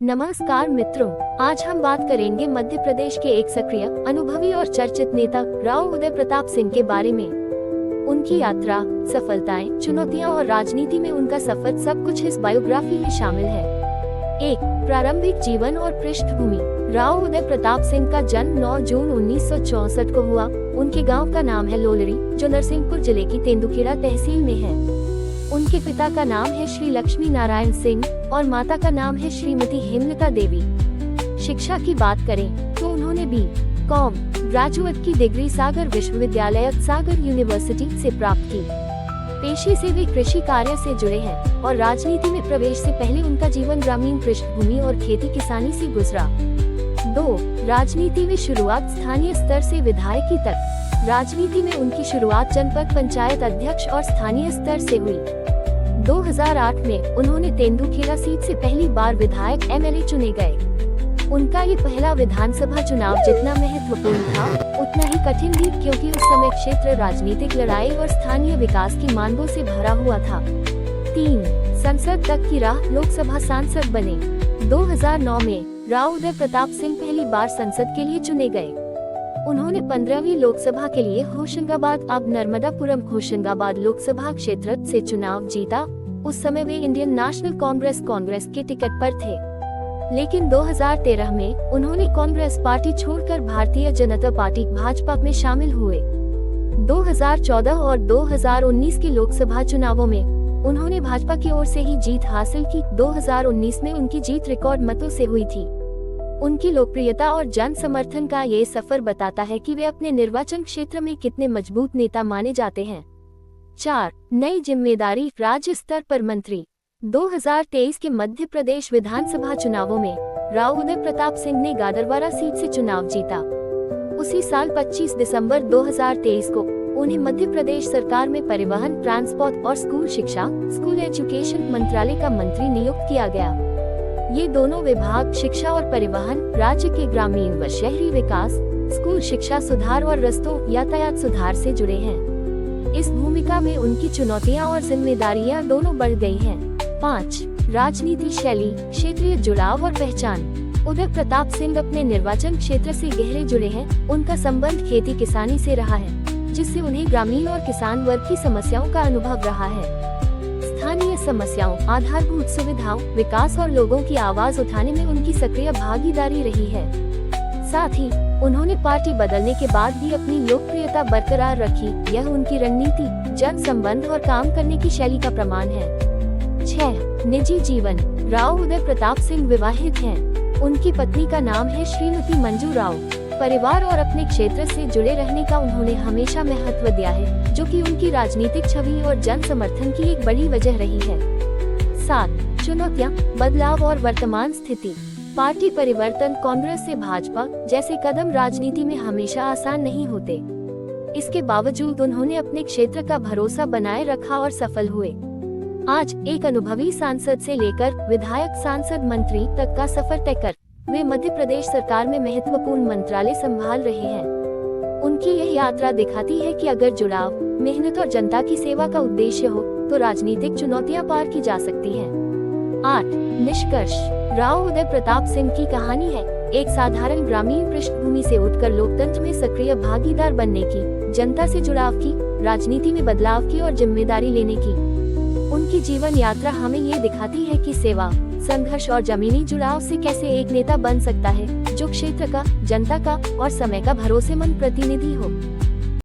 नमस्कार मित्रों, आज हम बात करेंगे मध्य प्रदेश के एक सक्रिय, अनुभवी और चर्चित नेता राव उदय प्रताप सिंह के बारे में। उनकी यात्रा, सफलताएं, चुनौतियां और राजनीति में उनका सफर, सब कुछ इस बायोग्राफी में शामिल है। 1. प्रारंभिक जीवन और पृष्ठभूमि। राव उदय प्रताप सिंह का जन्म 9 जून 1964 को हुआ। उनके गांव का नाम है लोलड़ी, जो नरसिंहपुर जिले की तेंदुखेड़ा तहसील में है। उनके पिता का नाम है श्री लक्ष्मी नारायण सिंह और माता का नाम है श्रीमती हेमलता देवी। शिक्षा की बात करें तो उन्होंने B.Com ग्रेजुएट की डिग्री सागर विश्वविद्यालय सागर यूनिवर्सिटी से प्राप्त की। पेशे से वे कृषि कार्य से जुड़े हैं और राजनीति में प्रवेश से पहले उनका जीवन ग्रामीण पृष्ठभूमि और खेती किसानी से गुजरा। 2. राजनीति में शुरुआत। स्थानीय स्तर से विधायकी तक। राजनीति में उनकी शुरुआत जनपद पंचायत अध्यक्ष और स्थानीय स्तर से हुई। 2008 में उन्होंने तेंदुखेड़ा सीट से पहली बार विधायक MLA चुने गए। उनका ये पहला विधानसभा चुनाव जितना महत्वपूर्ण था, उतना ही कठिन भी, क्योंकि उस समय क्षेत्र राजनीतिक लड़ाई और स्थानीय विकास की मांगों से भरा हुआ था। 3. संसद तक की राह। लोकसभा सांसद बने। 2009 में राव उदय प्रताप सिंह पहली बार संसद के लिए चुने गए। उन्होंने 15वीं लोकसभा के लिए होशंगाबाद, अब नर्मदापुरम होशंगाबाद लोकसभा क्षेत्र से चुनाव जीता। उस समय वे इंडियन नेशनल कांग्रेस के टिकट पर थे, लेकिन 2013 में उन्होंने कांग्रेस पार्टी छोड़कर भारतीय जनता पार्टी भाजपा में शामिल हुए। 2014 और 2019 के लोकसभा चुनावों में उन्होंने भाजपा की ओर से ही जीत हासिल की। 2019 में उनकी जीत रिकॉर्ड मतों से हुई थी। उनकी लोकप्रियता और जन समर्थन का ये सफर बताता है कि वे अपने निर्वाचन क्षेत्र में कितने मजबूत नेता माने जाते हैं। 4. नई जिम्मेदारी। राज्य स्तर पर मंत्री। 2023 के मध्य प्रदेश विधानसभा चुनावों में राव उदय प्रताप सिंह ने गाडरवारा सीट से चुनाव जीता। उसी साल 25 दिसंबर 2023 को उन्हें मध्य प्रदेश सरकार में परिवहन, ट्रांसपोर्ट और स्कूल एजुकेशन मंत्रालय का मंत्री नियुक्त किया गया। ये दोनों विभाग शिक्षा और परिवहन, राज्य के ग्रामीण व शहरी विकास, स्कूल शिक्षा सुधार और रस्तों यातायात सुधार से जुड़े हैं। इस भूमिका में उनकी चुनौतियां और जिम्मेदारियां दोनों बढ़ गई हैं। 5. राजनीति शैली, क्षेत्रीय जुड़ाव और पहचान। उदय प्रताप सिंह अपने निर्वाचन क्षेत्र से गहरे जुड़े हैं। उनका संबंध खेती किसानी से रहा है, जिससे उन्हें ग्रामीण और किसान वर्ग की समस्याओं का अनुभव रहा है। स्थानीय समस्याओं, आधारभूत सुविधाओं, विकास और लोगों की आवाज उठाने में उनकी सक्रिय भागीदारी रही है। साथ ही उन्होंने पार्टी बदलने के बाद भी अपनी लोकप्रियता बरकरार रखी। यह उनकी रणनीति, जन संबंध और काम करने की शैली का प्रमाण है। 6. निजी जीवन। राव उदय प्रताप सिंह विवाहित हैं। उनकी पत्नी का नाम है श्रीमती मंजू राव। परिवार और अपने क्षेत्र से जुड़े रहने का उन्होंने हमेशा महत्व दिया है, जो कि उनकी राजनीतिक छवि और जन समर्थन की एक बड़ी वजह रही है। 7. चुनौतियां, बदलाव और वर्तमान स्थिति। पार्टी परिवर्तन, कांग्रेस से भाजपा जैसे कदम राजनीति में हमेशा आसान नहीं होते। इसके बावजूद उन्होंने अपने क्षेत्र का भरोसा बनाए रखा और सफल हुए। आज एक अनुभवी सांसद से लेकर विधायक, सांसद, मंत्री तक का सफर तय कर वे मध्य प्रदेश सरकार में महत्वपूर्ण मंत्रालय संभाल रहे हैं। उनकी यह यात्रा दिखाती है कि अगर जुड़ाव, मेहनत और जनता की सेवा का उद्देश्य हो तो राजनीतिक चुनौतियां पार की जा सकती हैं। 8. निष्कर्ष। राव उदय प्रताप सिंह की कहानी है एक साधारण ग्रामीण पृष्ठभूमि से उठकर लोकतंत्र में सक्रिय भागीदार बनने की, जनता से जुड़ाव की, राजनीति में बदलाव की और जिम्मेदारी लेने की। उनकी जीवन यात्रा हमें ये दिखाती है कि सेवा, संघर्ष और जमीनी जुड़ाव से कैसे एक नेता बन सकता है, जो क्षेत्र का, जनता का और समय का भरोसेमंद प्रतिनिधि हो।